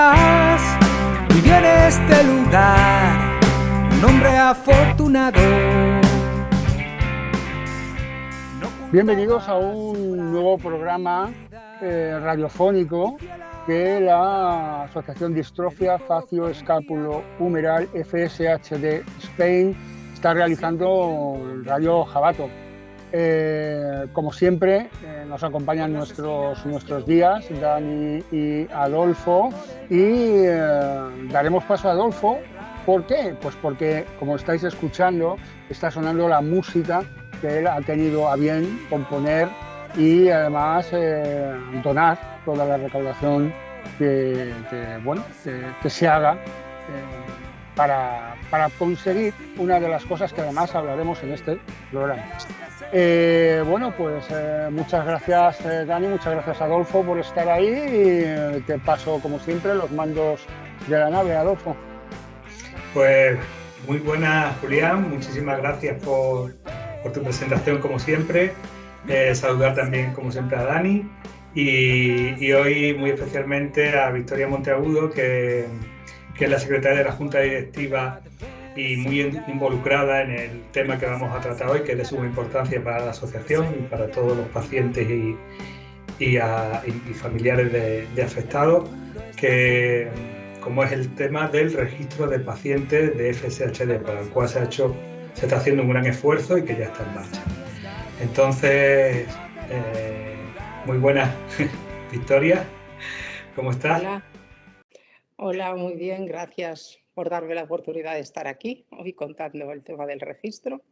estás? Viví en este lugar, un hombre afortunado. Bienvenidos a un nuevo programa radiofónico que la Asociación Distrofia Facio-Escápulo-Humeral FSHD Spain está realizando en Radio Jabato. Como siempre, nos acompañan nuestros guías, Dani y Adolfo, y daremos paso a Adolfo. ¿Por qué? Pues porque, como estáis escuchando, está sonando la música que él ha tenido a bien componer y además donar toda la recaudación que se haga para conseguir una de las cosas que además hablaremos en este programa. Muchas gracias Dani, muchas gracias Adolfo por estar ahí y te paso como siempre los mandos de la nave, Adolfo. Pues muy buenas, Julián, muchísimas gracias por tu presentación como siempre, saludar también como siempre a Dani y hoy muy especialmente a Victoria Monteagudo, que es la secretaria de la Junta Directiva y muy involucrada en el tema que vamos a tratar hoy, que es de suma importancia para la asociación y para todos los pacientes y familiares de afectados, que como es el tema del registro de pacientes de FSHD, para el cual se está haciendo un gran esfuerzo y que ya está en marcha. Entonces, muy buenas, Victoria, ¿cómo estás? Hola, muy bien, gracias por darme la oportunidad de estar aquí hoy contando el tema del registro.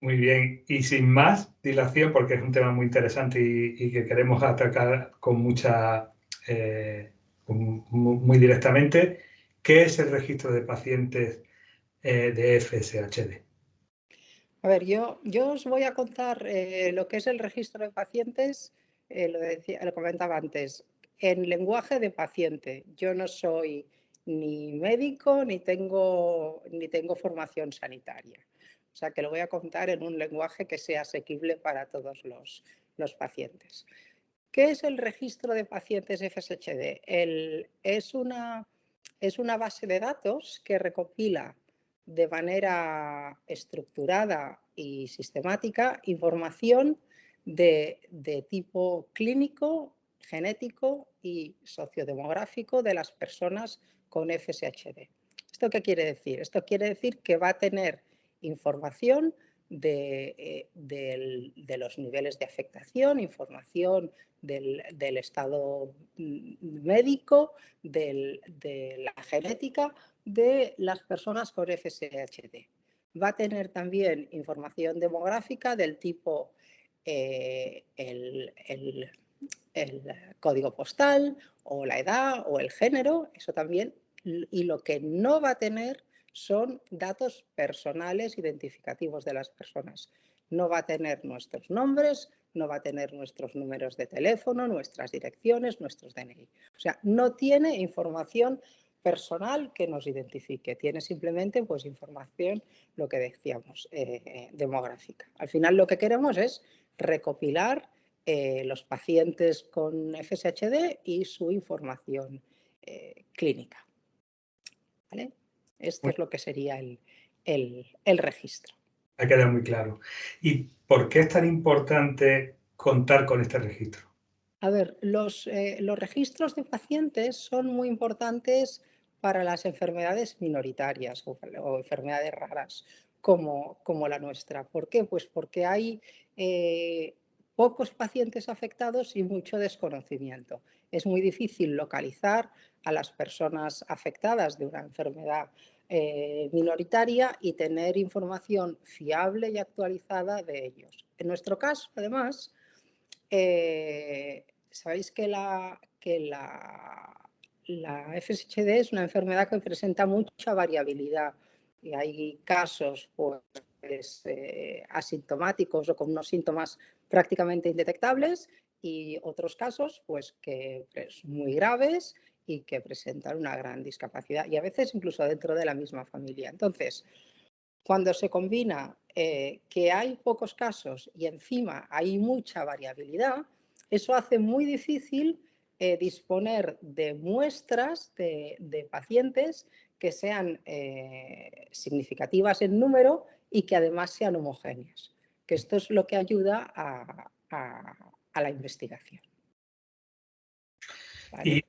Muy bien, y sin más dilación, porque es un tema muy interesante y que queremos atacar con muy directamente, ¿qué es el registro de pacientes de FSHD? A ver, yo os voy a contar lo que es el registro de pacientes, lo comentaba antes, en lenguaje de paciente. Yo no soy ni médico ni tengo formación sanitaria. O sea que lo voy a contar en un lenguaje que sea asequible para todos los pacientes. ¿Qué es el registro de pacientes FSHD? Es una base de datos que recopila de manera estructurada y sistemática información de tipo clínico, genético y sociodemográfico de las personas con FSHD. ¿Esto qué quiere decir? Esto quiere decir que va a tener información de los niveles de afectación, información del estado médico, de la genética de las personas con FSHD. Va a tener también información demográfica del tipo el código postal o la edad o el género, eso también. Y lo que no va a tener son datos personales identificativos de las personas. No va a tener nuestros nombres, no va a tener nuestros números de teléfono, nuestras direcciones, nuestros DNI. O sea, no tiene información personal que nos identifique, tiene simplemente pues, información, lo que decíamos, demográfica. Al final lo que queremos es recopilar los pacientes con FSHD y su información clínica. ¿Vale? Esto es lo que sería el registro. Ha quedado muy claro. ¿Y por qué es tan importante contar con este registro? A ver, los registros de pacientes son muy importantes para las enfermedades minoritarias o enfermedades raras como la nuestra. ¿Por qué? Pues porque hay pocos pacientes afectados y mucho desconocimiento. Es muy difícil localizar a las personas afectadas de una enfermedad minoritaria y tener información fiable y actualizada de ellos. En nuestro caso, además, sabéis que la FSHD es una enfermedad que presenta mucha variabilidad y hay casos pues, asintomáticos o con unos síntomas prácticamente indetectables y otros casos pues, que pues, muy graves y que presentan una gran discapacidad y a veces incluso dentro de la misma familia. Entonces, cuando se combina que hay pocos casos y encima hay mucha variabilidad, eso hace muy difícil disponer de muestras de pacientes que sean significativas en número y que además sean homogéneas, que esto es lo que ayuda a la investigación. ¿Vale? Y,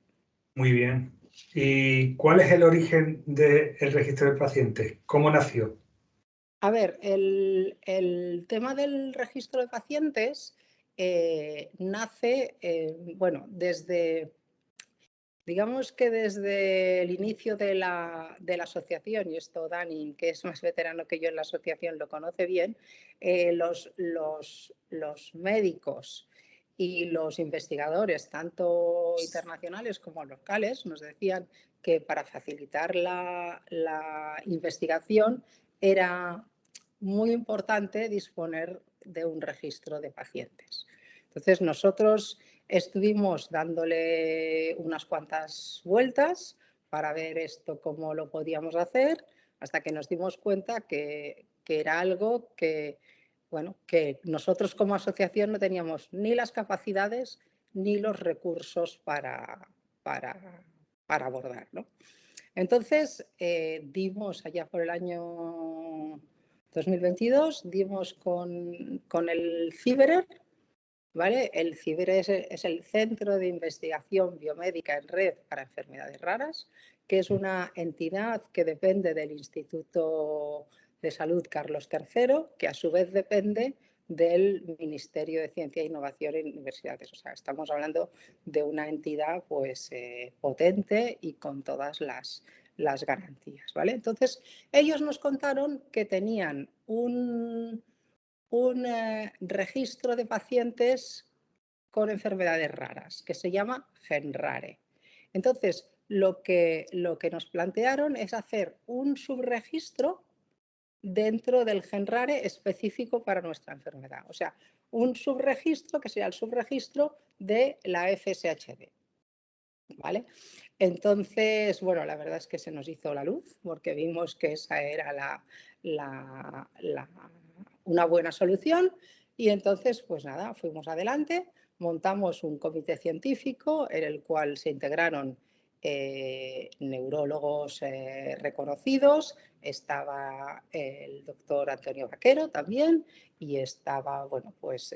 muy bien. ¿Y cuál es el origen del registro de pacientes? ¿Cómo nació? A ver, el tema del registro de pacientes nace, bueno, digamos que desde el inicio de la asociación, y esto Dani, que es más veterano que yo en la asociación, lo conoce bien, los médicos y los investigadores, tanto internacionales como locales, nos decían que para facilitar la investigación era muy importante disponer de un registro de pacientes. Entonces, nosotros estuvimos dándole unas cuantas vueltas para ver esto cómo lo podíamos hacer, hasta que nos dimos cuenta que era algo que, bueno, que nosotros como asociación no teníamos ni las capacidades ni los recursos para abordar, ¿no? Entonces, dimos allá por el año 2022, dimos con el CIBERER, ¿vale? El CIBERER es el Centro de Investigación Biomédica en Red para Enfermedades Raras, que es una entidad que depende del Instituto de Salud Carlos III, que a su vez depende del Ministerio de Ciencia e Innovación en Universidades. O sea, estamos hablando de una entidad pues, potente y con todas las garantías, ¿vale? Entonces, ellos nos contaron que tenían un registro de pacientes con enfermedades raras, que se llama GENRARE. Entonces, lo que nos plantearon es hacer un subregistro dentro del GENRARE específico para nuestra enfermedad. O sea, un subregistro que sería el subregistro de la FSHD. ¿Vale? Entonces, bueno, la verdad es que se nos hizo la luz porque vimos que esa era una buena solución y entonces, pues nada, fuimos adelante, montamos un comité científico en el cual se integraron neurólogos reconocidos, estaba el doctor Antonio Vaquero también y estaba, bueno, pues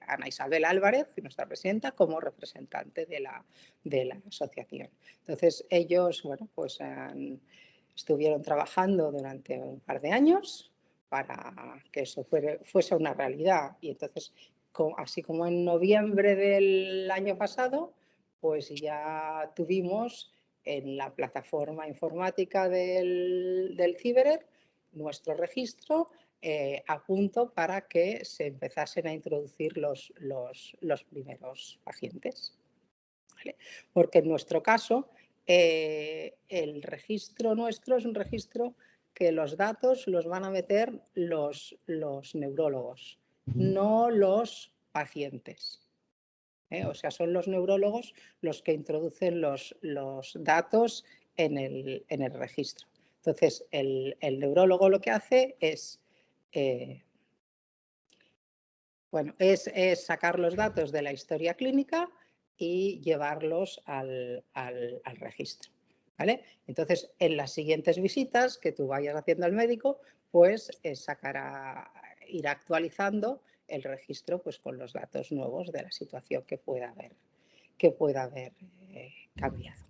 Ana Isabel Álvarez, nuestra presidenta, como representante de la asociación. Entonces ellos, bueno, pues estuvieron trabajando durante un par de años para que eso fuese una realidad y entonces, así como en noviembre del año pasado, pues ya tuvimos en la plataforma informática del CIBERER nuestro registro a punto para que se empezasen a introducir los primeros pacientes. ¿Vale? Porque en nuestro caso, el registro nuestro es un registro que los datos los van a meter los neurólogos, no los pacientes. O sea, son los neurólogos los que introducen los datos en el registro. Entonces, el neurólogo lo que hace es, bueno, es sacar los datos de la historia clínica y llevarlos al registro. ¿Vale? Entonces, en las siguientes visitas que tú vayas haciendo al médico, pues irá actualizando el registro pues, con los datos nuevos de la situación que pueda haber cambiado.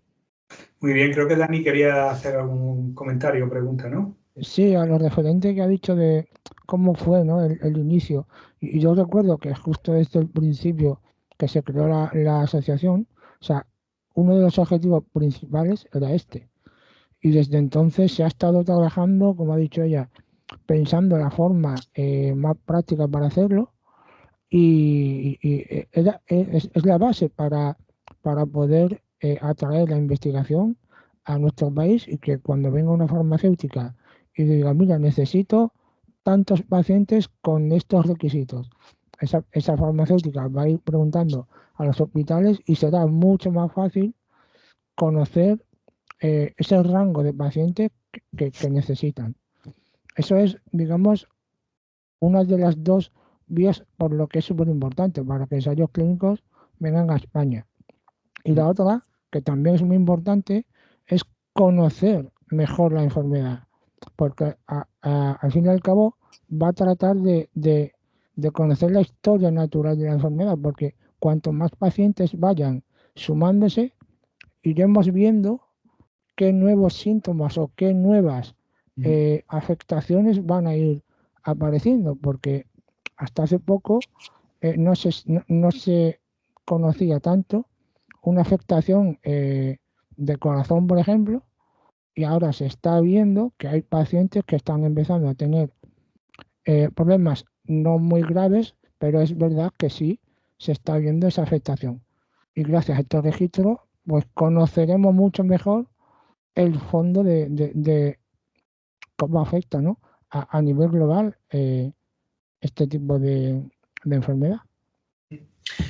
Muy bien, creo que Dani quería hacer algún comentario o pregunta, ¿no? Sí, a lo referente que ha dicho de cómo fue, ¿no? el inicio. Y yo recuerdo que justo desde el principio que se creó la asociación, o sea, uno de los objetivos principales era este. Y desde entonces se ha estado trabajando, como ha dicho ella, pensando la forma más práctica para hacerlo y es la base para poder atraer la investigación a nuestro país y que cuando venga una farmacéutica y diga, mira, necesito tantos pacientes con estos requisitos, esa farmacéutica va a ir preguntando a los hospitales y será mucho más fácil conocer ese rango de pacientes que necesitan. Eso es, digamos, una de las dos vías por lo que es súper importante para que ensayos clínicos vengan a España. Y la otra, que también es muy importante, es conocer mejor la enfermedad, porque al fin y al cabo va a tratar de conocer la historia natural de la enfermedad, porque cuanto más pacientes vayan sumándose, iremos viendo qué nuevos síntomas o qué nuevas afectaciones van a ir apareciendo, porque hasta hace poco no se conocía tanto una afectación de corazón, por ejemplo, y ahora se está viendo que hay pacientes que están empezando a tener problemas no muy graves, pero es verdad que sí se está viendo esa afectación. Y gracias a estos registros, pues conoceremos mucho mejor el fondo de cómo afecta, ¿no? A nivel global este tipo de enfermedad.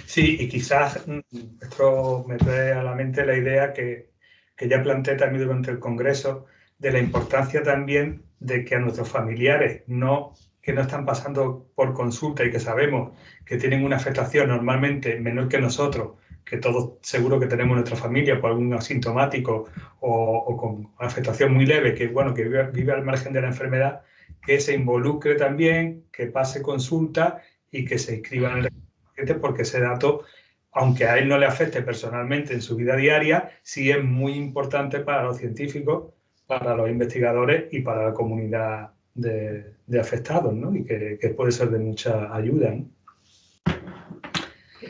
Sí, y quizás esto me trae a la mente la idea que ya planteé también durante el Congreso, de la importancia también de que a nuestros familiares que no están pasando por consulta y que sabemos que tienen una afectación normalmente menor que nosotros, que todos seguro que tenemos en nuestra familia por algún asintomático o con afectación muy leve, que bueno, que vive al margen de la enfermedad, que se involucre también, que pase consulta y que se inscriba en el, porque ese dato, aunque a él no le afecte personalmente en su vida diaria, sí es muy importante para los científicos, para los investigadores y para la comunidad de afectados, ¿no? Y que puede ser de mucha ayuda, ¿no?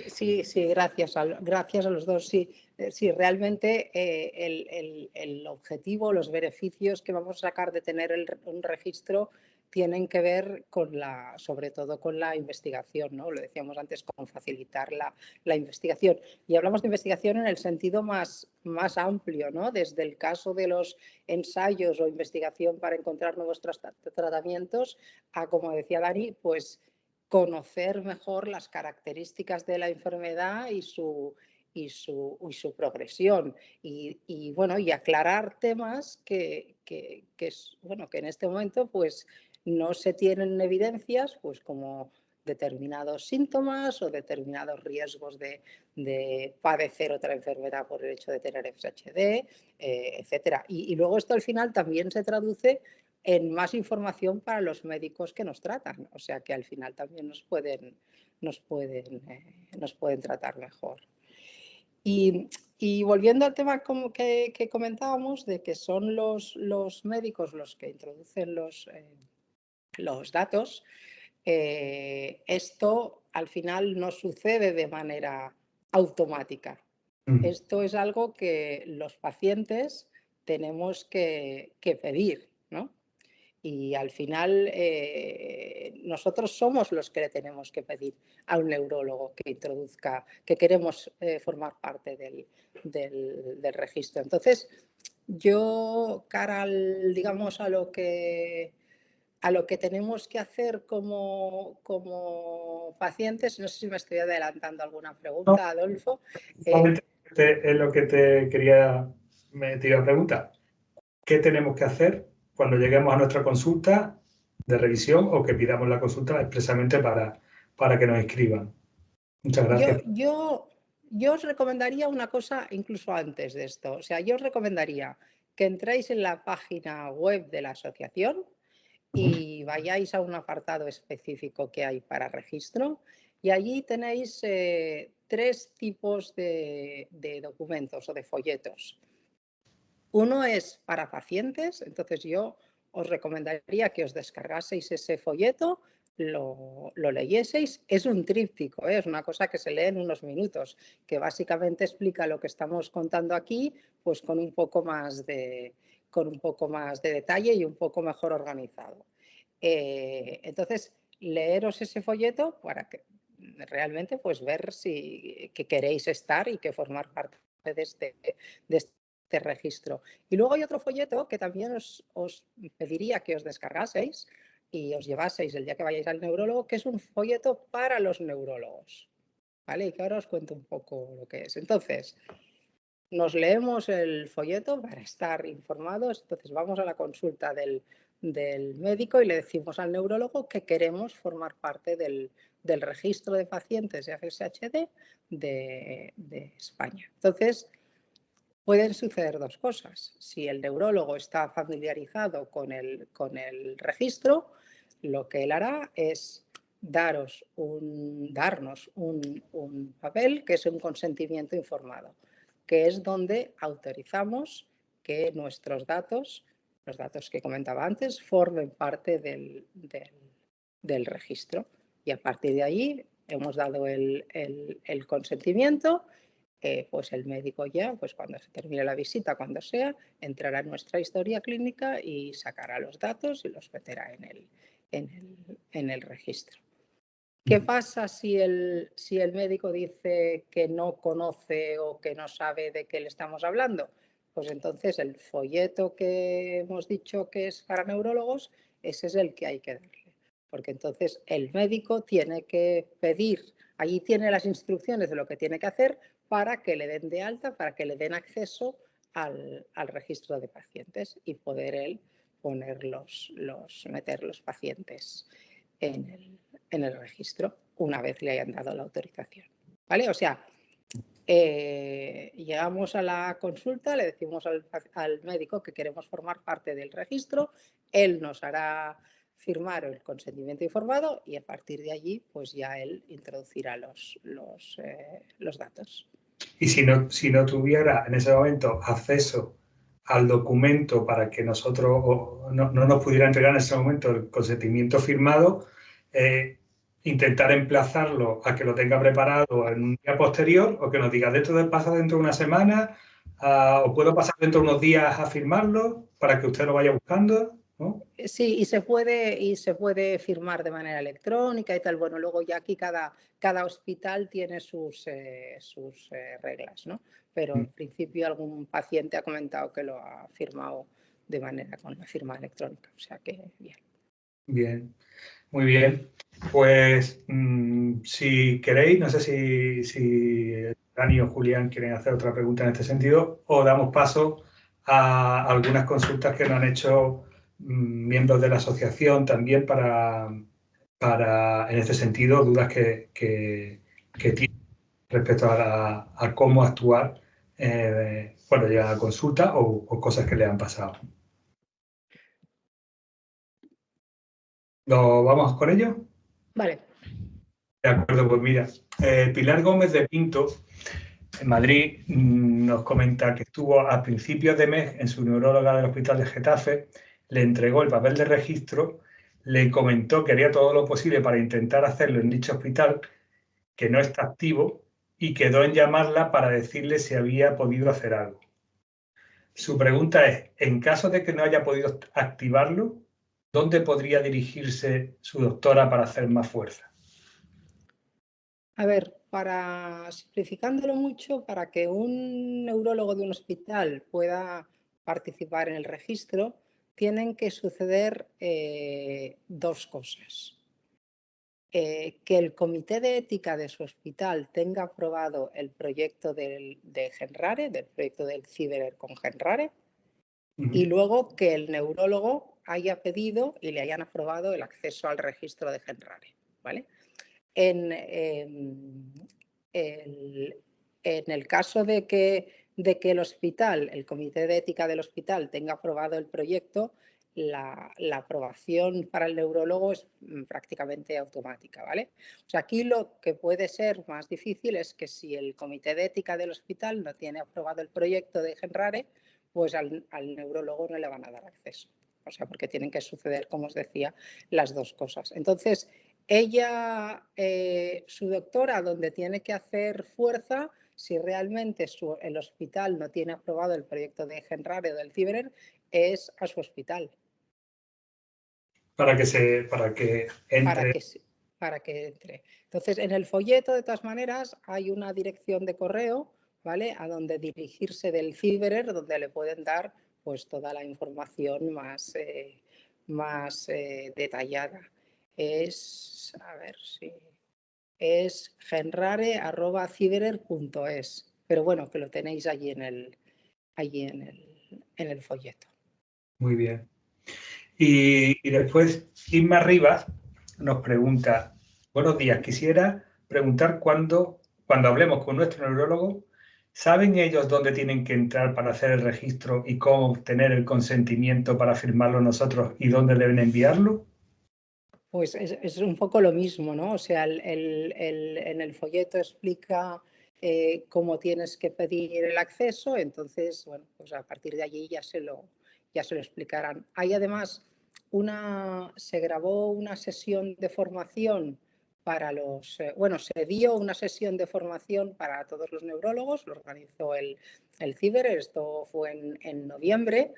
Sí, sí, gracias a los dos. Sí, sí, realmente el objetivo, los beneficios que vamos a sacar de tener un registro tienen que ver sobre todo con la investigación, ¿no? Lo decíamos antes, con facilitar la investigación. Y hablamos de investigación en el sentido más amplio, ¿no? Desde el caso de los ensayos o investigación para encontrar nuevos tratamientos a, como decía Dani, pues conocer mejor las características de la enfermedad y su progresión y bueno, y aclarar temas que en este momento pues no se tienen evidencias, pues como determinados síntomas o determinados riesgos de padecer otra enfermedad por el hecho de tener FSHD, etcétera. Y luego esto al final también se traduce en más información para los médicos que nos tratan, o sea que al final también nos pueden tratar mejor. Y volviendo al tema como que comentábamos, de que son los médicos los que introducen los datos, esto al final no sucede de manera automática. Esto es algo que los pacientes tenemos que pedir, ¿no? Y al final nosotros somos los que le tenemos que pedir a un neurólogo que introduzca, que queremos formar parte del registro. Entonces, yo, cara digamos, a lo que tenemos que hacer como pacientes, no sé si me estoy adelantando alguna pregunta, Adolfo. Es lo que te iba a preguntar. ¿Qué tenemos que hacer cuando lleguemos a nuestra consulta de revisión o que pidamos la consulta expresamente para que nos inscriban? Muchas gracias. Yo os recomendaría una cosa incluso antes de esto. O sea, yo os recomendaría que entréis en la página web de la asociación y vayáis a un apartado específico que hay para registro y allí tenéis 3 tipos de documentos o de folletos. Uno es para pacientes, entonces yo os recomendaría que os descargaseis ese folleto, lo leyeseis. Es un tríptico, es una cosa que se lee en unos minutos, que básicamente explica lo que estamos contando aquí, pues con un poco más de detalle y un poco mejor organizado. Entonces, leeros ese folleto para que realmente pues ver que queréis estar y que formar parte de este registro. Y luego hay otro folleto que también os pediría que os descargaseis y os llevaseis el día que vayáis al neurólogo, que es un folleto para los neurólogos, ¿vale? Y que ahora os cuento un poco lo que es. Entonces, nos leemos el folleto para estar informados, entonces vamos a la consulta del médico y le decimos al neurólogo que queremos formar parte del del registro de pacientes de FSHD de España. Entonces, pueden suceder dos cosas. Si el neurólogo está familiarizado con el registro, lo que él hará es darnos un papel que es un consentimiento informado, que es donde autorizamos que nuestros datos, los datos que comentaba antes, formen parte del registro. Y a partir de allí hemos dado el consentimiento. Pues el médico ya, pues cuando se termine la visita, cuando sea, entrará en nuestra historia clínica y sacará los datos y los meterá en el registro. ¿Qué pasa si el médico dice que no conoce o que no sabe de qué le estamos hablando? Pues entonces el folleto que hemos dicho que es para neurólogos, ese es el que hay que darle. Porque entonces el médico tiene que pedir, allí tiene las instrucciones de lo que tiene que hacer para que le den de alta, para que le den acceso al registro de pacientes y poder él meter los pacientes en el registro una vez le hayan dado la autorización. ¿Vale? O sea, llegamos a la consulta, le decimos al médico que queremos formar parte del registro, él nos hará firmar el consentimiento informado y a partir de allí pues ya él introducirá los datos. Y si no tuviera en ese momento acceso al documento para que nosotros no nos pudiera entregar en ese momento el consentimiento firmado, intentar emplazarlo a que lo tenga preparado en un día posterior o que nos diga pasa dentro de una semana o puedo pasar dentro de unos días a firmarlo para que usted lo vaya buscando, ¿no? Sí, y se puede firmar de manera electrónica y tal. Bueno, luego ya aquí cada hospital tiene sus reglas, ¿no? Pero en principio algún paciente ha comentado que lo ha firmado de manera con la firma electrónica. O sea que bien. Bien, muy bien. Pues si queréis, no sé si Dani o Julián quieren hacer otra pregunta en este sentido o damos paso a algunas consultas que nos han hecho miembros de la asociación también para en este sentido, dudas que tienen respecto a cómo actuar cuando llega a consulta o cosas que le han pasado. ¿Lo vamos con ello? Vale. De acuerdo, pues mira, Pilar Gómez de Pinto, en Madrid, nos comenta que estuvo a principios de mes en su neuróloga del Hospital de Getafe, le entregó el papel de registro, le comentó que haría todo lo posible para intentar hacerlo en dicho hospital, que no está activo, y quedó en llamarla para decirle si había podido hacer algo. Su pregunta es, en caso de que no haya podido activarlo, ¿dónde podría dirigirse su doctora para hacer más fuerza? A ver, simplificándolo mucho, para que un neurólogo de un hospital pueda participar en el registro, tienen que suceder dos cosas. Que el comité de ética de su hospital tenga aprobado el proyecto de Genrare, del proyecto del CIDER con Genrare, y luego que el neurólogo haya pedido y le hayan aprobado el acceso al registro de Genrare, ¿vale? En el caso de que el hospital, el comité de ética del hospital tenga aprobado el proyecto, la aprobación para el neurólogo es prácticamente automática, ¿vale? O sea, aquí lo que puede ser más difícil es que si el comité de ética del hospital no tiene aprobado el proyecto de Genrare, pues al neurólogo no le van a dar acceso. O sea, porque tienen que suceder, como os decía, las dos cosas. Entonces, ella, su doctora, donde tiene que hacer fuerza, si realmente el hospital no tiene aprobado el proyecto de Genrare o del CIBER, es a su hospital. Para que entre. Para que entre. Entonces, en el folleto, de todas maneras, hay una dirección de correo, ¿vale? A donde dirigirse del CIBER, donde le pueden dar pues toda la información más detallada. Es, a ver si es genrare@ciberer.es, pero bueno, que lo tenéis allí en el folleto. Muy bien. Y después Inma Rivas nos pregunta, Buenos días. Quisiera preguntar cuando hablemos con nuestro neurólogo, ¿saben ellos dónde tienen que entrar para hacer el registro y cómo obtener el consentimiento para firmarlo nosotros y dónde deben enviarlo? Pues es un poco lo mismo, ¿no? O sea, en el folleto explica cómo tienes que pedir el acceso, entonces, bueno, pues a partir de allí ya se lo explicarán. Hay además se grabó una sesión de formación para se dio una sesión de formación para todos los neurólogos, lo organizó el CIBER, esto fue en noviembre,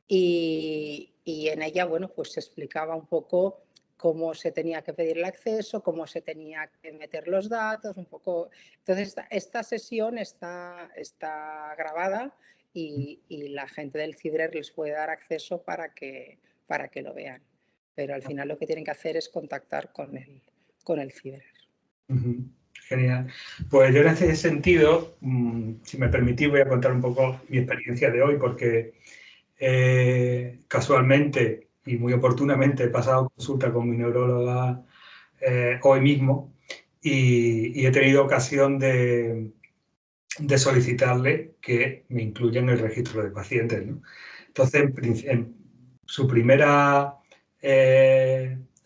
y en ella, bueno, pues se explicaba un poco cómo se tenía que pedir el acceso, cómo se tenía que meter los datos, un poco. Entonces, esta sesión está grabada y la gente del CIDRER les puede dar acceso para que lo vean. Pero al final lo que tienen que hacer es contactar con el CIDRER. Genial. Pues yo en ese sentido, si me permitís, voy a contar un poco mi experiencia de hoy, porque casualmente y muy oportunamente he pasado consulta con mi neuróloga hoy mismo y he tenido ocasión de solicitarle que me incluya en el registro de pacientes, ¿no? Entonces, su primera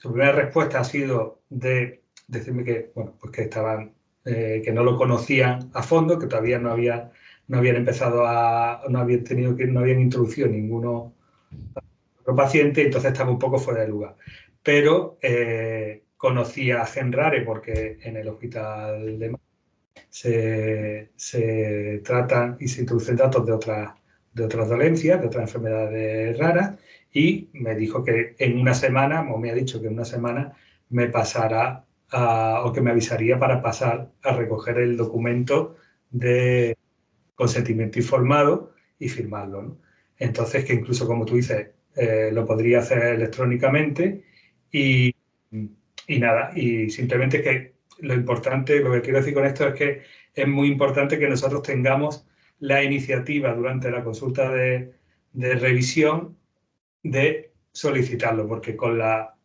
respuesta ha sido de decirme que, bueno, pues que estaban, que no lo conocían a fondo, que todavía no habían empezado no habían introducido ninguno otro paciente, entonces estaba un poco fuera de lugar. Pero conocía a Genrare porque en el hospital de se tratan y se introducen datos de otras dolencias, de otras enfermedades raras, y me dijo que en una semana, o me ha dicho que en una semana me pasará o que me avisaría para pasar a recoger el documento de consentimiento informado y firmarlo, ¿no? Entonces, que incluso, como tú dices, lo podría hacer electrónicamente y nada, y simplemente que lo importante, lo que quiero decir con esto es que es muy importante que nosotros tengamos la iniciativa durante la consulta de revisión de solicitarlo, porque con la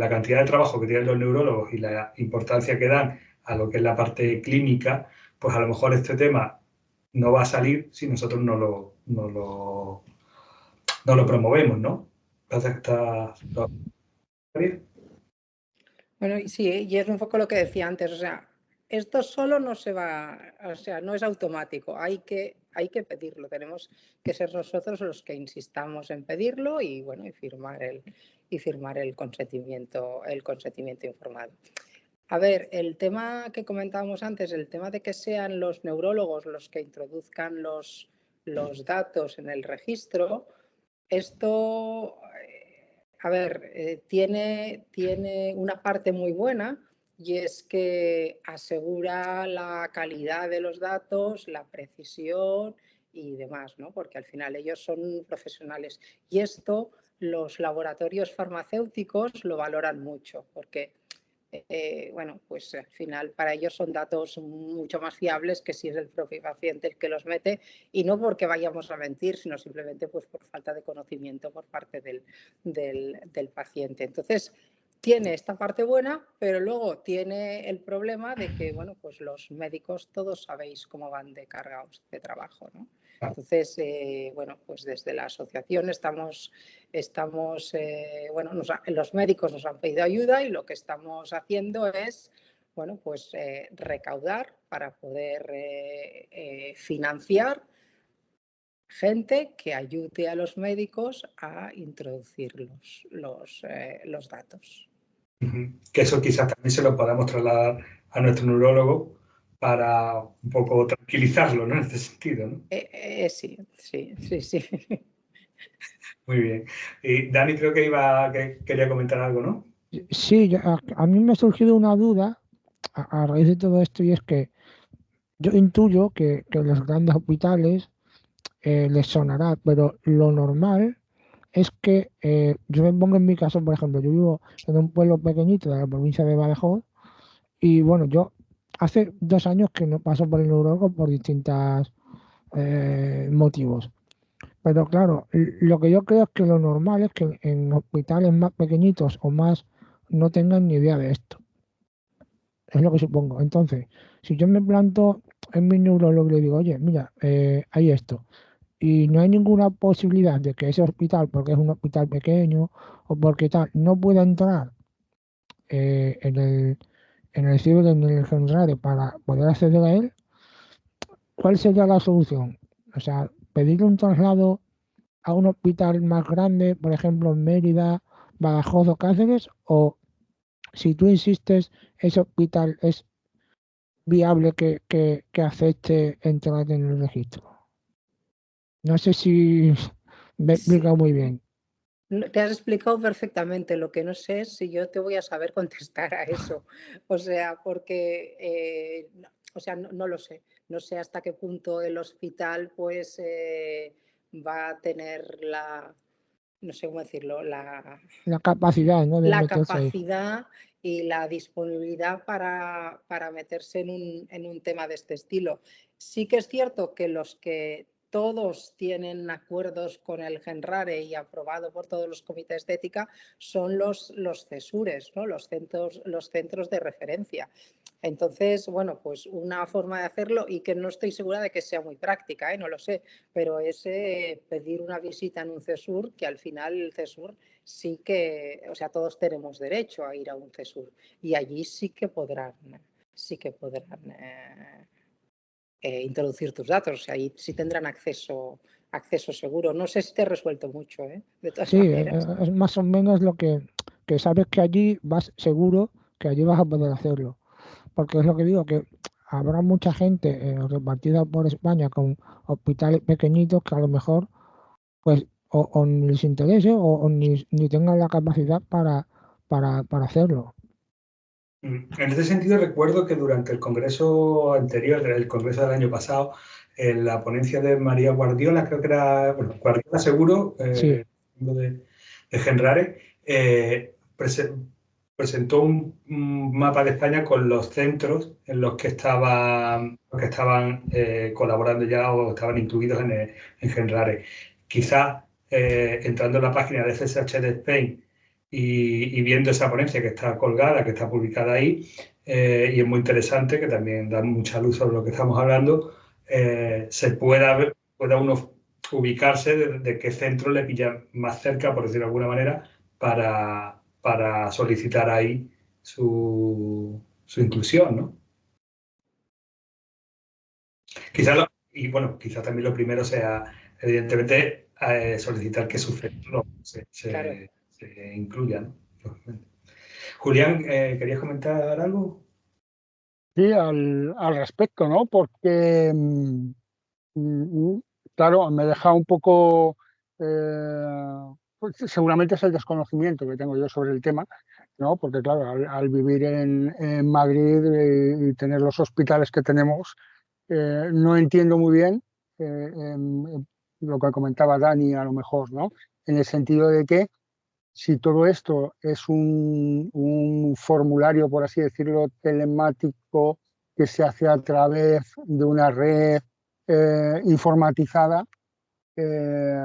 cantidad de trabajo que tienen los neurólogos y la importancia que dan a lo que es la parte clínica, pues a lo mejor este tema no va a salir si nosotros no lo promovemos, ¿no? ¿Está bien? Bueno, y sí, y es un poco lo que decía antes, o sea, esto solo no se va, o sea, no es automático, hay que pedirlo, tenemos que ser nosotros los que insistamos en pedirlo y bueno, y firmar el consentimiento informado. A ver, el tema que comentábamos antes, el tema de que sean los neurólogos los que introduzcan los datos en el registro, esto, a ver, tiene una parte muy buena y es que asegura la calidad de los datos, la precisión y demás, ¿no? Porque al final ellos son profesionales. Y esto los laboratorios farmacéuticos lo valoran mucho porque bueno, pues al final para ellos son datos mucho más fiables que si es el propio paciente el que los mete, y no porque vayamos a mentir, sino simplemente pues por falta de conocimiento por parte del paciente. Entonces, tiene esta parte buena, pero luego tiene el problema de que, bueno, pues los médicos todos sabéis cómo van de cargados de trabajo, ¿no? Entonces, bueno, pues desde la asociación estamos bueno, los médicos nos han pedido ayuda y lo que estamos haciendo es, bueno, pues recaudar para poder financiar gente que ayude a los médicos a introducir los datos. Que eso quizás también se lo podamos trasladar a nuestro neurólogo para un poco tranquilizarlo, ¿no? En este sentido, ¿no? Sí. Muy bien. Y Dani creo que quería comentar algo, ¿no? Sí, a mí me ha surgido una duda a raíz de todo esto y es que yo intuyo que los grandes hospitales les sonará, pero lo normal es que yo me pongo en mi caso, por ejemplo, yo vivo en un pueblo pequeñito de la provincia de Badajoz y bueno, yo hace 2 años que no paso por el neurólogo por distintos motivos. Pero claro, lo que yo creo es que lo normal es que en hospitales más pequeñitos o más no tengan ni idea de esto. Es lo que supongo. Entonces, si yo me planto en mi neurólogo y le digo, oye, mira, hay esto, y no hay ninguna posibilidad de que ese hospital, porque es un hospital pequeño o porque tal, no pueda entrar en el ciber, en el Genrare para poder acceder a él, ¿cuál sería la solución? O sea, pedir un traslado a un hospital más grande, por ejemplo, en Mérida, Badajoz o Cáceres, o si tú insistes, ese hospital es viable que acepte entrar en el registro. No sé si me he Sí, explicado muy bien. te has explicado perfectamente. Lo que no sé es si yo te voy a saber contestar a eso. O sea, porque, o sea, no lo sé. No sé hasta qué punto el hospital pues va a tener no sé cómo decirlo, La capacidad, ¿no?, de la meterse ahí. capacidad y la disponibilidad para meterse en un tema de este estilo. Sí que es cierto que los que todos tienen acuerdos con el Genrare y aprobado por todos los comités de ética son los CESURES, ¿no? Los centros de referencia. Entonces, bueno, pues una forma de hacerlo, y que no estoy segura de que sea muy práctica, no lo sé, pero es pedir una visita en un CESUR, que al final el CESUR sí que, o sea, todos tenemos derecho a ir a un CESUR, y allí sí que podrán introducir tus datos, o sea, ahí sí tendrán acceso seguro. No sé si te he resuelto mucho, de todas Sí, maneras. es más o menos lo que sabes que allí vas seguro, que allí vas a poder hacerlo. Porque es lo que digo, que habrá mucha gente repartida por España con hospitales pequeñitos que a lo mejor pues o ni les interese o ni tengan la capacidad para hacerlo. En este sentido, recuerdo que durante el congreso anterior, el congreso del año pasado, en la ponencia de María Guardiola, creo que era, bueno, Guardiola seguro, Sí, de Genrare, presentó un mapa de España con los centros en los que estaban colaborando ya o estaban incluidos en Genrare. Quizás entrando en la página de FSH de Spain y viendo esa ponencia que está colgada, que está publicada ahí, y es muy interesante, que también da mucha luz sobre lo que estamos hablando, pueda uno ubicarse de qué centro le pilla más cerca, por decirlo de alguna manera, para solicitar ahí su inclusión, ¿no? Y bueno, quizás también lo primero sea, evidentemente, solicitar que su centro Claro. se incluya, ¿no? Julián, ¿querías comentar algo? Sí, al respecto, ¿no? Porque, claro, me deja un poco, pues seguramente es el desconocimiento que tengo yo sobre el tema, ¿no? Porque, claro, al vivir en Madrid y tener los hospitales que tenemos, no entiendo muy bien lo que comentaba Dani, a lo mejor, ¿no? En el sentido de que si todo esto es un formulario, por así decirlo, telemático que se hace a través de una red informatizada, eh,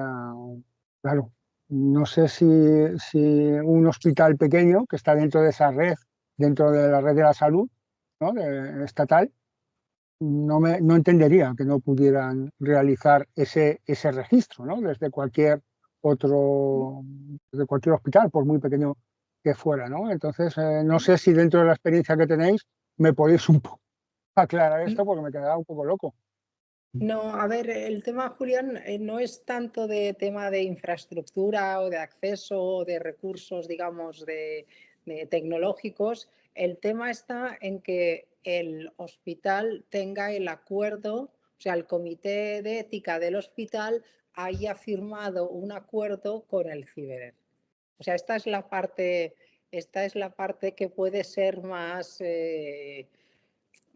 claro, no sé si un hospital pequeño que está dentro de esa red, dentro de la red de la salud, ¿no?, estatal, no entendería que no pudieran realizar ese registro, ¿no?, desde cualquier hospital, por muy pequeño que fuera, ¿no? Entonces, no sé si dentro de la experiencia que tenéis me podéis un poco aclarar esto porque me quedaba un poco loco. No, a ver, el tema, Julián, no es tanto de tema de infraestructura o de acceso o de recursos, digamos, de tecnológicos. El tema está en que el hospital tenga el acuerdo, o sea, el comité de ética del hospital haya firmado un acuerdo con el ciber. O sea, esta es la parte que puede ser más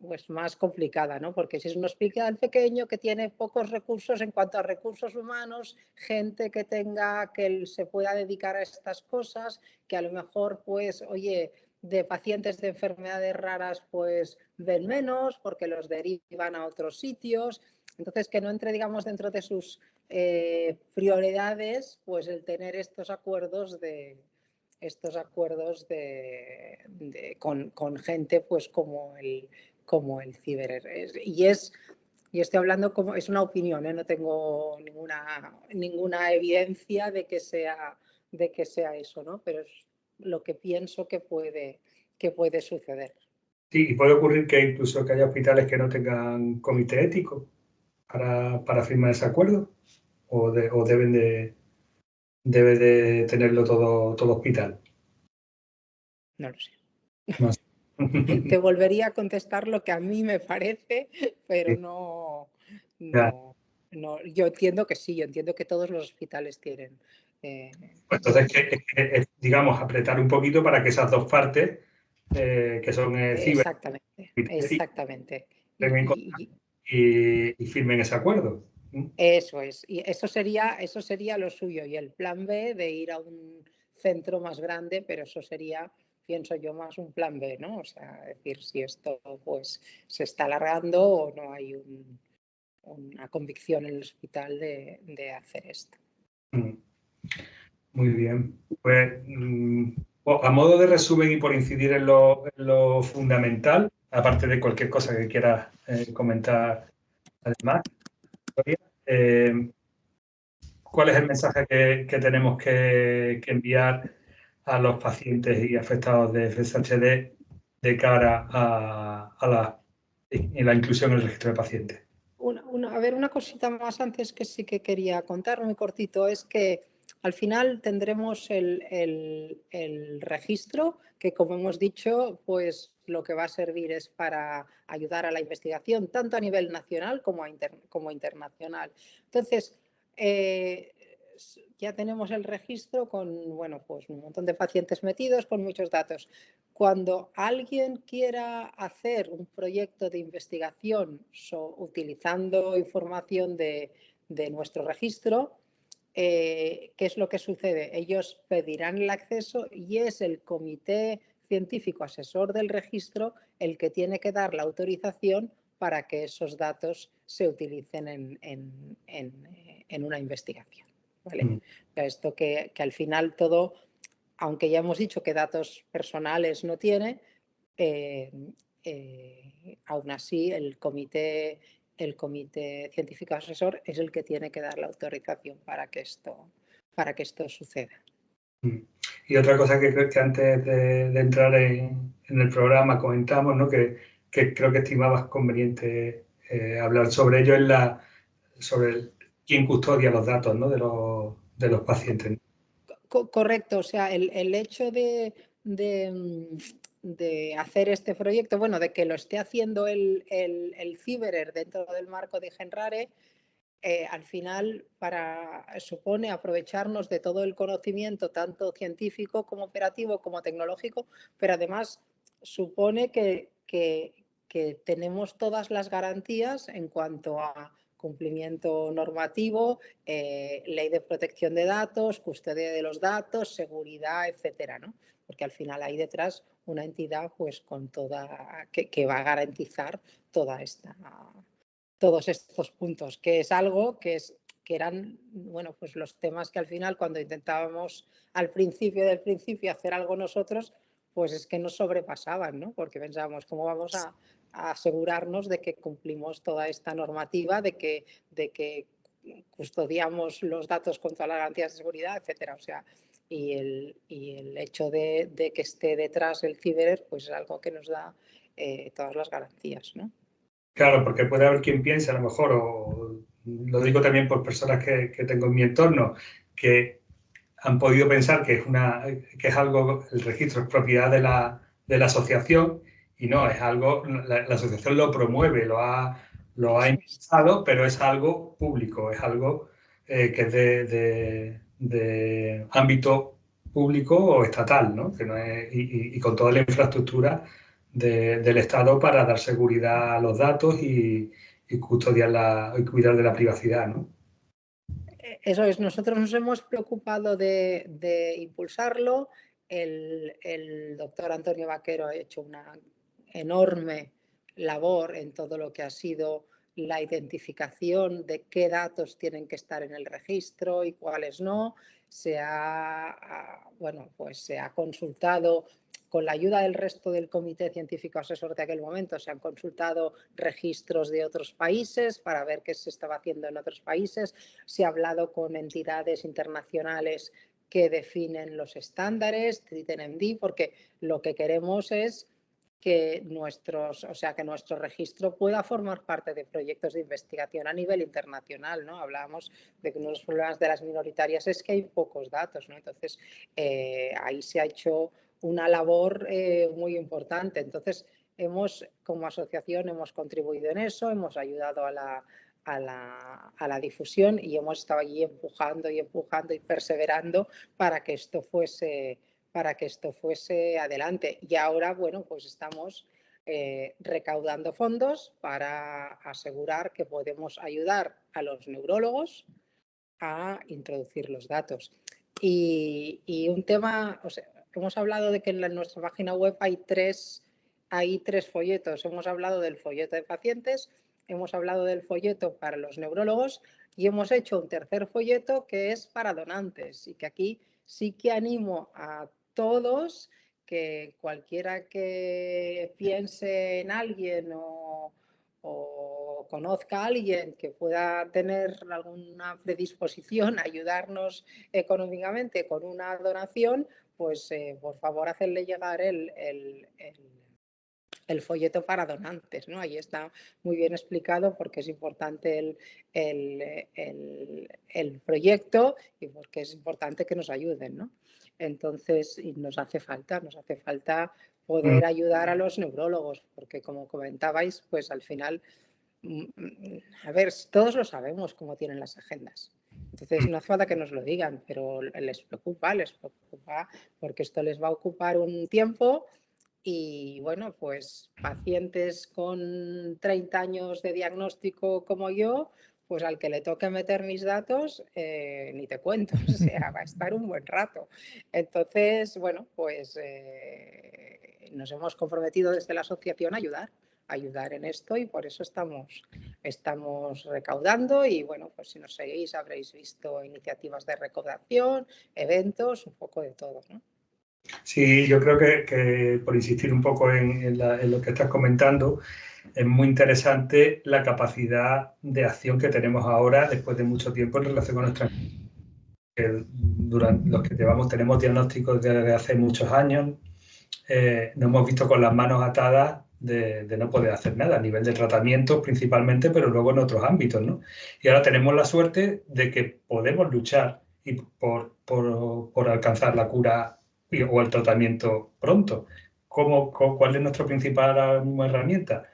pues más complicada, ¿no? Porque si es un hospital pequeño que tiene pocos recursos en cuanto a recursos humanos, gente que que se pueda dedicar a estas cosas, que a lo mejor, pues, oye, de pacientes de enfermedades raras, pues ven menos porque los derivan a otros sitios. Entonces, que no entre, digamos, dentro de sus prioridades, pues el tener estos acuerdos estos acuerdos con gente pues como el Ciberer. Y estoy hablando como, es una opinión, no tengo ninguna evidencia de que sea eso, ¿no? Pero es lo que pienso que puede suceder. Sí, y puede ocurrir que incluso que haya hospitales que no tengan comité ético para firmar ese acuerdo, o debe de tenerlo todo hospital. No lo sé. No sé. Te volvería a contestar lo que a mí me parece, pero yo entiendo que sí, yo entiendo que todos los hospitales tienen. Pues entonces, digamos, apretar un poquito para que esas dos partes, que son ciber Exactamente. y firmen ese acuerdo. Eso es, y eso sería lo suyo. Y el plan B de ir a un centro más grande, pero eso sería, pienso yo, más un plan B, ¿no? O sea, decir si esto pues se está alargando o no hay una convicción en el hospital de hacer esto. Muy bien. Pues a modo de resumen y por incidir en lo fundamental, aparte de cualquier cosa que quieras comentar además, ¿cuál es el mensaje que tenemos que enviar a los pacientes y afectados de FSHD de cara a la inclusión en el registro de pacientes? A ver, una cosita más antes que sí que quería contar, muy cortito, es que al final tendremos el registro que, como hemos dicho, pues lo que va a servir es para ayudar a la investigación, tanto a nivel nacional como internacional. Entonces, ya tenemos el registro con, bueno, pues un montón de pacientes metidos, con muchos datos. Cuando alguien quiera hacer un proyecto de investigación utilizando información de nuestro registro, ¿qué es lo que sucede? Ellos pedirán el acceso y es el comité científico asesor del registro el que tiene que dar la autorización para que esos datos se utilicen en una investigación. ¿Vale? Esto que al final todo, aunque ya hemos dicho que datos personales no tiene, aún así el comité científico asesor es el que tiene que dar la autorización para que esto suceda. Y otra cosa que creo que antes de entrar en el programa comentamos, ¿no? que creo que estimabas conveniente hablar sobre ello, es sobre quién custodia los datos, ¿no? de los pacientes. Correcto, o sea, el hecho de hacer este proyecto, bueno, de que lo esté haciendo el Ciberer dentro del marco de Genrare, al final supone aprovecharnos de todo el conocimiento, tanto científico como operativo como tecnológico, pero además supone que tenemos todas las garantías en cuanto a cumplimiento normativo, ley de protección de datos, custodia de los datos, seguridad, etcétera, ¿no? Porque al final hay detrás una entidad pues con que va a garantizar todos estos puntos, que es algo que eran, bueno, pues los temas que al final cuando intentábamos al principio del principio hacer algo nosotros, pues es que nos sobrepasaban, ¿no? Porque pensábamos, ¿cómo vamos a asegurarnos de que cumplimos toda esta normativa, de que custodiamos los datos con todas las garantías de seguridad, etcétera? O sea, y el hecho de que esté detrás el Ciberer, pues es algo que nos da todas las garantías, ¿no? Claro, porque puede haber quien piense, a lo mejor, o lo digo también por personas que tengo en mi entorno, que han podido pensar que es algo, el registro es propiedad de la asociación, y no, es algo, la asociación lo promueve, lo ha impulsado, pero es algo público, es algo que es de ámbito público o estatal, ¿no? Que no es, y con toda la infraestructura del Estado para dar seguridad a los datos y custodiar y cuidar de la privacidad, ¿no? Eso es, nosotros nos hemos preocupado de impulsarlo. El doctor Antonio Vaquero ha hecho una enorme labor en todo lo que ha sido la identificación de qué datos tienen que estar en el registro y cuáles no. Se ha consultado, con la ayuda del resto del comité científico asesor de aquel momento, se han consultado registros de otros países para ver qué se estaba haciendo en otros países. Se ha hablado con entidades internacionales que definen los estándares, TRITEN-MD, porque lo que queremos es que nuestro registro pueda formar parte de proyectos de investigación a nivel internacional, ¿no? Hablábamos de que uno de los problemas de las minoritarias es que hay pocos datos, ¿no? Entonces, ahí se ha hecho una labor muy importante. Entonces, como asociación hemos contribuido en eso, hemos ayudado a la difusión y hemos estado allí empujando y perseverando para que esto fuese adelante. Y ahora, bueno, pues estamos recaudando fondos para asegurar que podemos ayudar a los neurólogos a introducir los datos. Y un tema, hemos hablado de que en nuestra página web hay tres folletos. Hemos hablado del folleto de pacientes, hemos hablado del folleto para los neurólogos y hemos hecho un tercer folleto que es para donantes, y que aquí sí que animo a todos, que cualquiera que piense en alguien o conozca a alguien que pueda tener alguna predisposición a ayudarnos económicamente con una donación, pues por favor hacerle llegar el folleto para donantes, ¿no? Ahí está muy bien explicado porque es importante el proyecto y porque es importante que nos ayuden, ¿no? Entonces, y nos hace falta poder ayudar a los neurólogos, porque como comentabais, pues al final, a ver, todos lo sabemos cómo tienen las agendas. Entonces no hace falta que nos lo digan, pero les preocupa porque esto les va a ocupar un tiempo. Y bueno, pues pacientes con 30 años de diagnóstico como yo, pues al que le toque meter mis datos, ni te cuento, o sea, va a estar un buen rato. Entonces, bueno, pues nos hemos comprometido desde la asociación a ayudar en esto, y por eso estamos recaudando. Y bueno, pues si nos seguís habréis visto iniciativas de recaudación, eventos, un poco de todo, ¿no? Sí, yo creo que por insistir un poco en lo que estás comentando, es muy interesante la capacidad de acción que tenemos ahora después de mucho tiempo en relación con nuestra... Durante los que tenemos diagnósticos desde hace muchos años, nos hemos visto con las manos atadas de no poder hacer nada a nivel de tratamiento principalmente, pero luego en otros ámbitos, ¿no? Y ahora tenemos la suerte de que podemos luchar por alcanzar la cura o el tratamiento pronto. ¿Cuál es nuestra principal herramienta?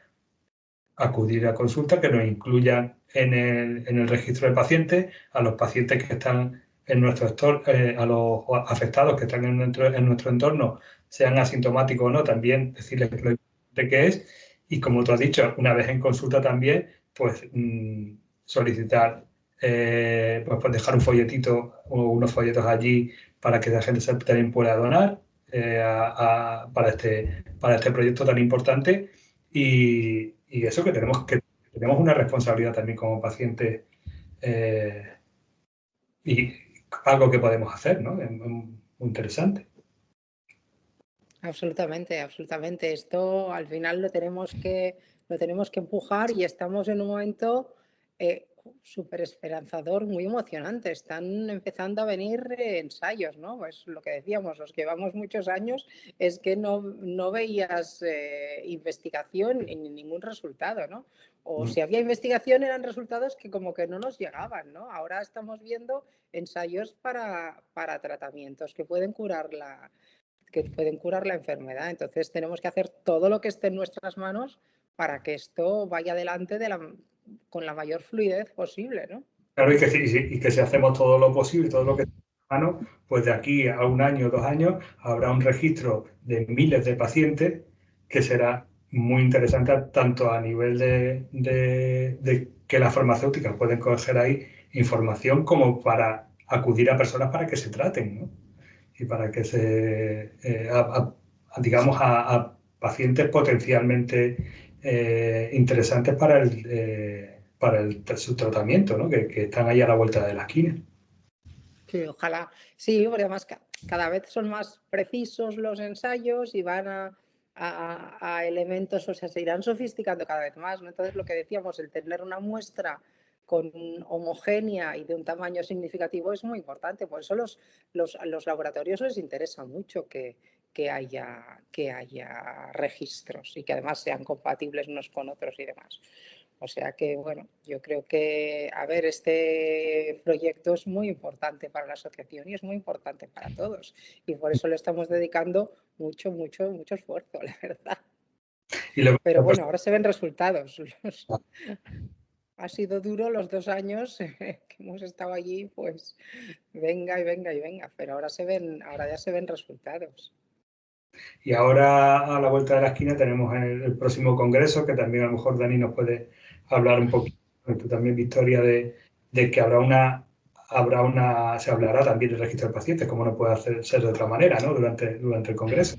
Acudir a consulta que nos incluyan en el registro de pacientes, a los pacientes que están en nuestro a los afectados que están en nuestro entorno, sean asintomáticos o no, también decirles lo importante que es. Y como tú has dicho, una vez en consulta también, pues solicitar, pues dejar un folletito o unos folletos allí para que la gente también pueda donar para este proyecto tan importante. Y eso, que tenemos una responsabilidad también como pacientes, y algo que podemos hacer, ¿no? Es muy interesante. Absolutamente, absolutamente. Esto al final lo tenemos que empujar, y estamos en un momento súper esperanzador, muy emocionante. Están empezando a venir ensayos, ¿no? Pues lo que decíamos, los que llevamos muchos años, es que no veías investigación ni ningún resultado, ¿no? O si había investigación, eran resultados que como que no nos llegaban, ¿no? Ahora estamos viendo ensayos para tratamientos que pueden curar la enfermedad. Entonces tenemos que hacer todo lo que esté en nuestras manos para que esto vaya adelante con la mayor fluidez posible, ¿no? Claro, y que si hacemos todo lo posible, todo lo que esté en nuestras manos, pues de aquí a 1 año, 2 años, habrá un registro de miles de pacientes que será muy interesante, tanto a nivel de que las farmacéuticas pueden coger ahí información, como para acudir a personas para que se traten, ¿no? Y para que digamos a pacientes potencialmente interesantes para su tratamiento, ¿no? Que están ahí a la vuelta de la esquina. Sí, ojalá. Sí, porque además cada vez son más precisos los ensayos y van a elementos, o sea, se irán sofisticando cada vez más, ¿no? Entonces, lo que decíamos, el tener una muestra homogénea y de un tamaño significativo es muy importante. Por eso los laboratorios les interesa mucho que haya registros y que además sean compatibles unos con otros y demás. O sea que, bueno, yo creo que, a ver, este proyecto es muy importante para la asociación y es muy importante para todos. Y por eso le estamos dedicando mucho esfuerzo, la verdad. Pero bueno, ahora se ven resultados. Ha sido duro los 2 años que hemos estado allí, pues venga y venga y venga, pero ahora ya se ven resultados. Y ahora a la vuelta de la esquina tenemos el próximo congreso, que también a lo mejor Dani nos puede hablar un poquito, también Victoria, de que se hablará también del registro de pacientes, como no puede ser de otra manera, ¿no? Durante el congreso.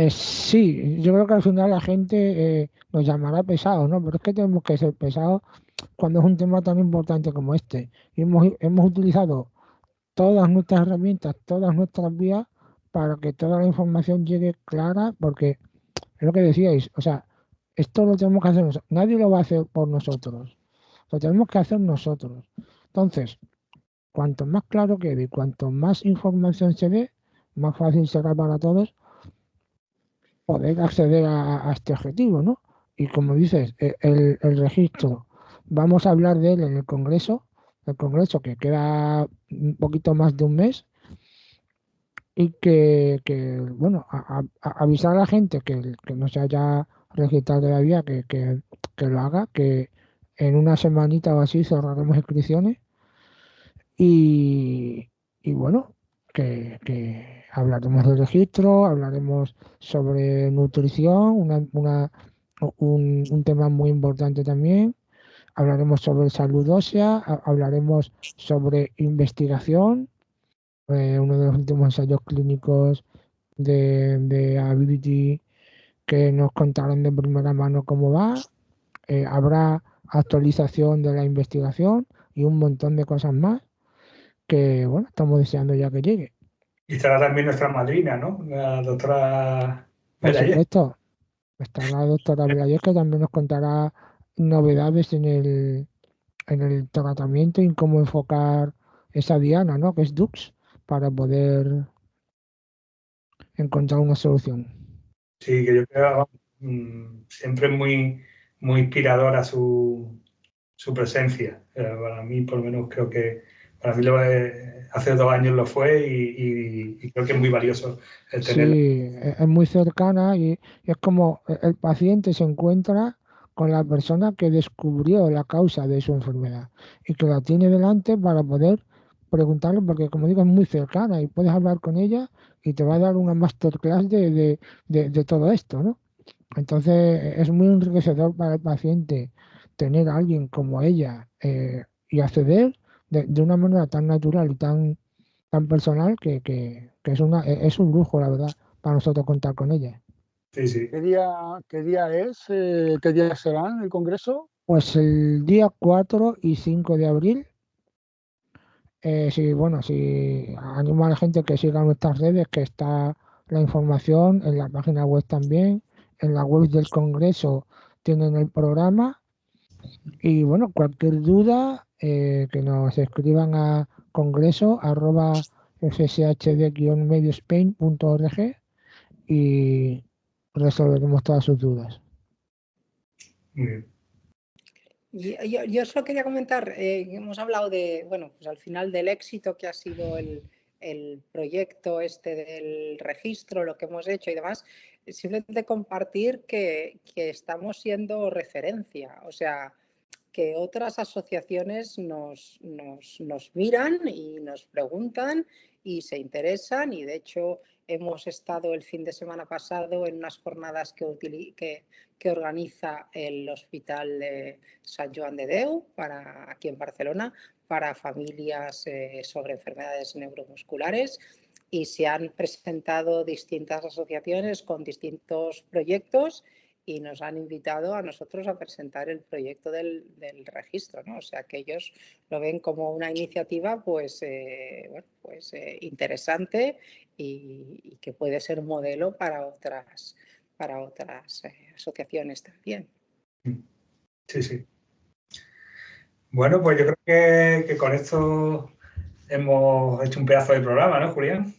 Sí, yo creo que al final la gente nos llamará pesados, ¿no? Pero es que tenemos que ser pesados cuando es un tema tan importante como este. Y hemos utilizado todas nuestras herramientas, todas nuestras vías para que toda la información llegue clara, porque es lo que decíais, o sea, esto lo tenemos que hacer nosotros, nadie lo va a hacer por nosotros, lo tenemos que hacer nosotros. Entonces, cuanto más claro quede y cuanto más información se dé, más fácil será para todos poder acceder a este objetivo, ¿no? Y como dices, el registro, vamos a hablar de él en el congreso que queda un poquito más de un mes, y bueno, avisar a la gente que no se haya registrado todavía, que lo haga, que en una semanita o así cerraremos inscripciones y, y bueno, que hablaremos del registro, hablaremos sobre nutrición, un tema muy importante también, hablaremos sobre salud ósea, hablaremos sobre investigación, uno de los últimos ensayos clínicos de Ability que nos contaron de primera mano cómo va. Habrá actualización de la investigación y un montón de cosas más que, bueno, estamos deseando ya que llegue. Y estará también nuestra madrina, ¿no? La doctora Por Belayer. supuesto, está la doctora Belayer que también nos contará novedades en el tratamiento y cómo enfocar esa diana, ¿no? Que es Dux, para poder encontrar una solución. Sí, que yo creo siempre es muy inspiradora su presencia. Para mí, por lo menos, creo que para mí hace 2 años lo fue y creo que es muy valioso el tenerla. Sí, es muy cercana y es como el paciente se encuentra con la persona que descubrió la causa de su enfermedad y que la tiene delante para poder preguntarle, porque como digo, es muy cercana y puedes hablar con ella y te va a dar una masterclass de todo esto, ¿no? Entonces es muy enriquecedor para el paciente tener a alguien como ella y acceder de una manera tan natural y tan personal que es un lujo, la verdad, para nosotros contar con ella. Sí, sí. ¿Qué día es? ¿Qué día será el congreso? Pues el día 4 y 5 de abril, sí, animo a la gente que siga nuestras redes, que está la información en la página web también, en la web del congreso tienen el programa y bueno, cualquier duda que nos escriban a congreso@fshd-mediospain.org y resolveremos todas sus dudas. Muy bien. Yo solo quería comentar, hemos hablado de, bueno, pues al final del éxito que ha sido el proyecto este del registro, lo que hemos hecho y demás, simplemente compartir que estamos siendo referencia, o sea, que otras asociaciones nos miran y nos preguntan y se interesan y de hecho hemos estado el fin de semana pasado en unas jornadas que organiza el Hospital de Sant Joan de Déu aquí en Barcelona para familias sobre enfermedades neuromusculares y se han presentado distintas asociaciones con distintos proyectos y nos han invitado a nosotros a presentar el proyecto del registro, ¿no? O sea, que ellos lo ven como una iniciativa interesante y que puede ser modelo para otras asociaciones también. Sí, sí. Bueno, pues yo creo que con esto hemos hecho un pedazo de programa, ¿no, Julián?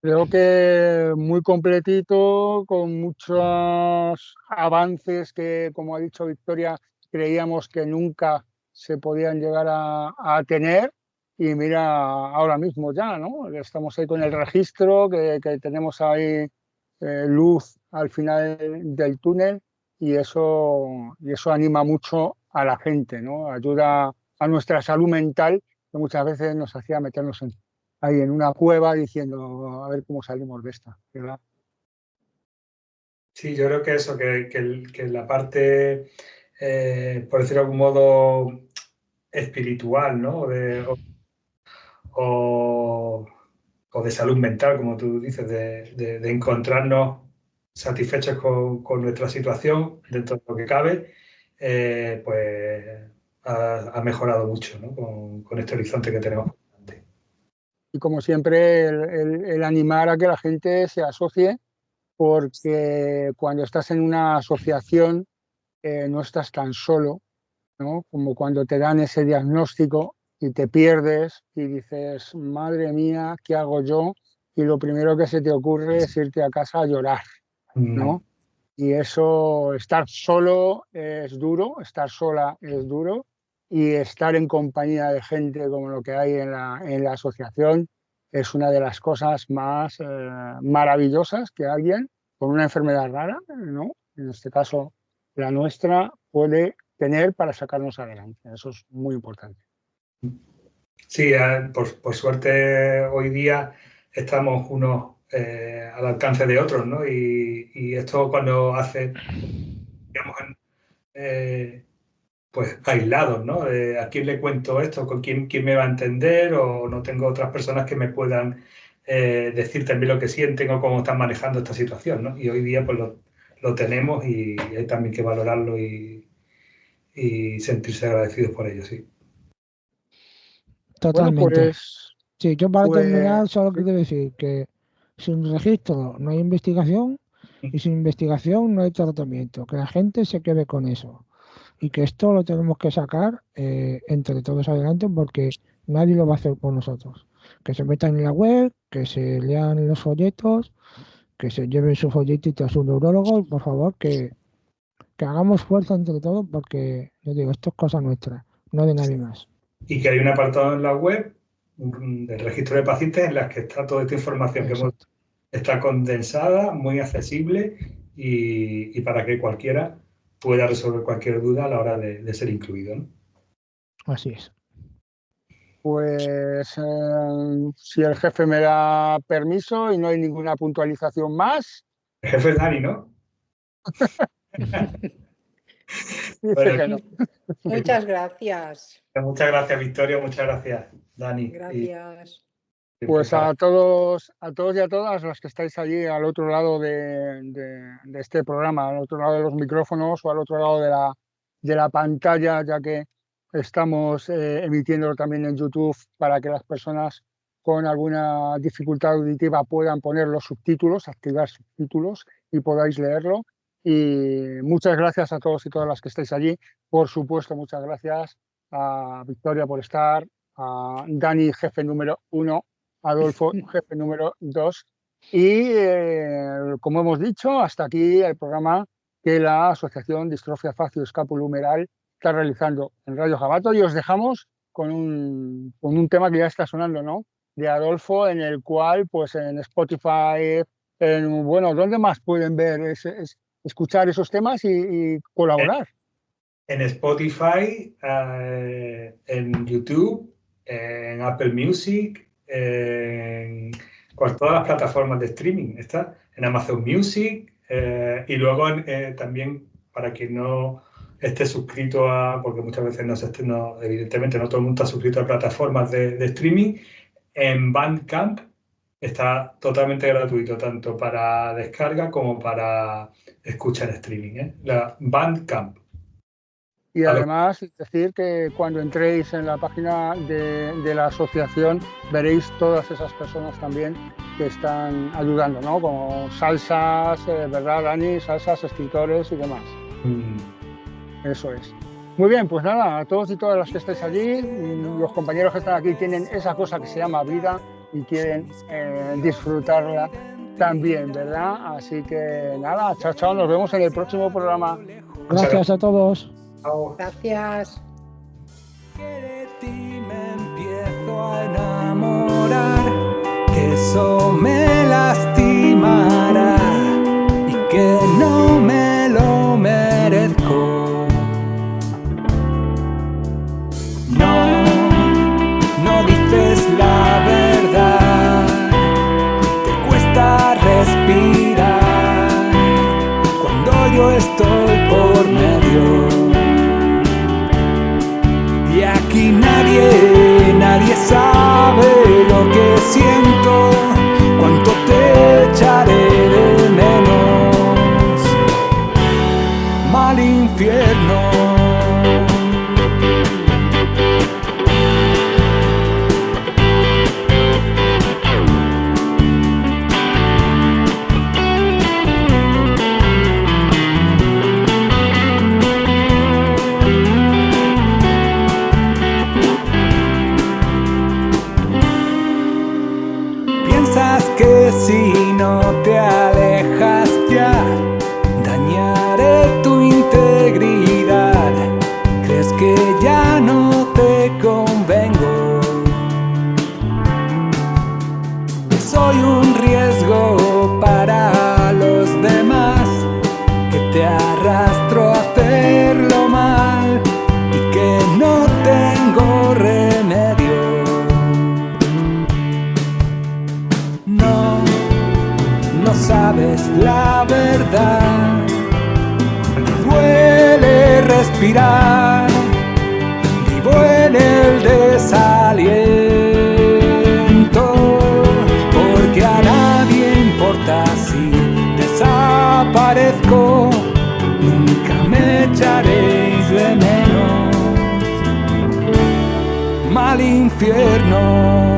Creo que muy completito, con muchos avances que, como ha dicho Victoria, creíamos que nunca se podían llegar a tener. Y mira, ahora mismo ya, ¿no? Estamos ahí con el registro, que tenemos ahí luz al final del túnel y eso anima mucho a la gente, ¿no? Ayuda a nuestra salud mental, que muchas veces nos hacía meternos ahí en una cueva diciendo a ver cómo salimos de esta, ¿verdad? Sí, yo creo que eso, que la parte, por decirlo de algún modo, espiritual, ¿no? O de salud mental, como tú dices, de encontrarnos satisfechos con nuestra situación dentro de lo que cabe, pues ha mejorado mucho, ¿no? Con este horizonte que tenemos por delante. Y como siempre, el animar a que la gente se asocie, porque cuando estás en una asociación no estás tan solo, ¿no? Como cuando te dan ese diagnóstico y te pierdes y dices, madre mía, ¿qué hago yo? Y lo primero que se te ocurre es irte a casa a llorar, ¿no? Y eso, estar solo es duro, estar sola es duro, y estar en compañía de gente como lo que hay en la asociación es una de las cosas más maravillosas que alguien con una enfermedad rara, ¿no? En este caso la nuestra, puede tener para sacarnos adelante. Eso es muy importante. Sí, por suerte hoy día estamos unos al alcance de otros, ¿no? Y esto cuando hace, digamos, pues aislados, ¿no? ¿A quién le cuento esto? ¿Con quién me va a entender? ¿O no tengo otras personas que me puedan decir también lo que sienten o cómo están manejando esta situación, ¿no? Y hoy día pues lo tenemos y hay también que valorarlo y sentirse agradecidos por ello, sí. Bueno, Totalmente. Sí, yo para terminar solo sí. quiero decir que sin registro no hay investigación y sin investigación no hay tratamiento. Que la gente se quede con eso y que esto lo tenemos que sacar entre todos adelante porque nadie lo va a hacer por nosotros. Que se metan en la web, que se lean los folletos, que se lleven su folletito a su neurólogo y por favor que hagamos fuerza entre todos porque, yo digo, esto es cosa nuestra, no de nadie más. Y que hay un apartado en la web del registro de pacientes en las que está toda esta información Exacto. está condensada, muy accesible y para que cualquiera pueda resolver cualquier duda a la hora de ser incluido, ¿no? Así es. Pues si el jefe me da permiso y no hay ninguna puntualización más, El jefe es Dani, ¿no? dice Bueno, que no. Muchas gracias. muchas gracias, Victoria, muchas gracias, Dani. Gracias. Pues a todos y a todas los que estáis allí al otro lado de este programa, al otro lado de los micrófonos o al otro lado de la pantalla, ya que estamos emitiéndolo también en YouTube para que las personas con alguna dificultad auditiva puedan poner los subtítulos, activar subtítulos y podáis leerlo. Y muchas gracias a todos y todas las que estáis allí. Por supuesto, muchas gracias a Victoria por estar, a Dani, jefe número 1, Adolfo, jefe número 2. Y como hemos dicho, hasta aquí el programa que la Asociación Distrofia Facio-Escapulo-Humeral está realizando en Radio Jabato. Y os dejamos con un tema que ya está sonando, ¿no? De Adolfo, en el cual, pues en Spotify, bueno, ¿dónde más pueden ver, escuchar esos temas y colaborar? En Spotify, en YouTube, en Apple Music, con todas las plataformas de streaming, está en Amazon Music y luego también para quien no esté suscrito porque muchas veces evidentemente no todo el mundo está suscrito a plataformas de streaming, en Bandcamp está totalmente gratuito, tanto para descarga como para escucha en streaming, ¿eh? La Bandcamp. Y además, decir que cuando entréis en la página de la asociación veréis todas esas personas también que están ayudando, ¿no? Como salsas, ¿verdad, Dani? Salsas, escritores y demás. Eso es. Muy bien, pues nada, a todos y todas los que estéis allí, los compañeros que están aquí tienen esa cosa que se llama vida y quieren disfrutarla también, ¿verdad? Así que nada, chao, chao, nos vemos en el próximo programa. Gracias a todos. Gracias. De ti me empiezo a enamorar, que eso me lastimará y que no me lo merezco. No dices la verdad, te cuesta respirar cuando yo estoy por medio. Y aquí nadie sabe lo que siento, cuánto te echaré de menos. Mal infierno. Que si no te alejas ya, dañaré tu integridad. ¿Crees que ya no te convengo? Soy un riesgo para los demás, que te arrastro a hacerlo mal y que no tengo remedio. No sabes la verdad, me duele respirar, vivo en el desaliento, porque a nadie importa si desaparezco, nunca me echaréis de menos. Mal infierno.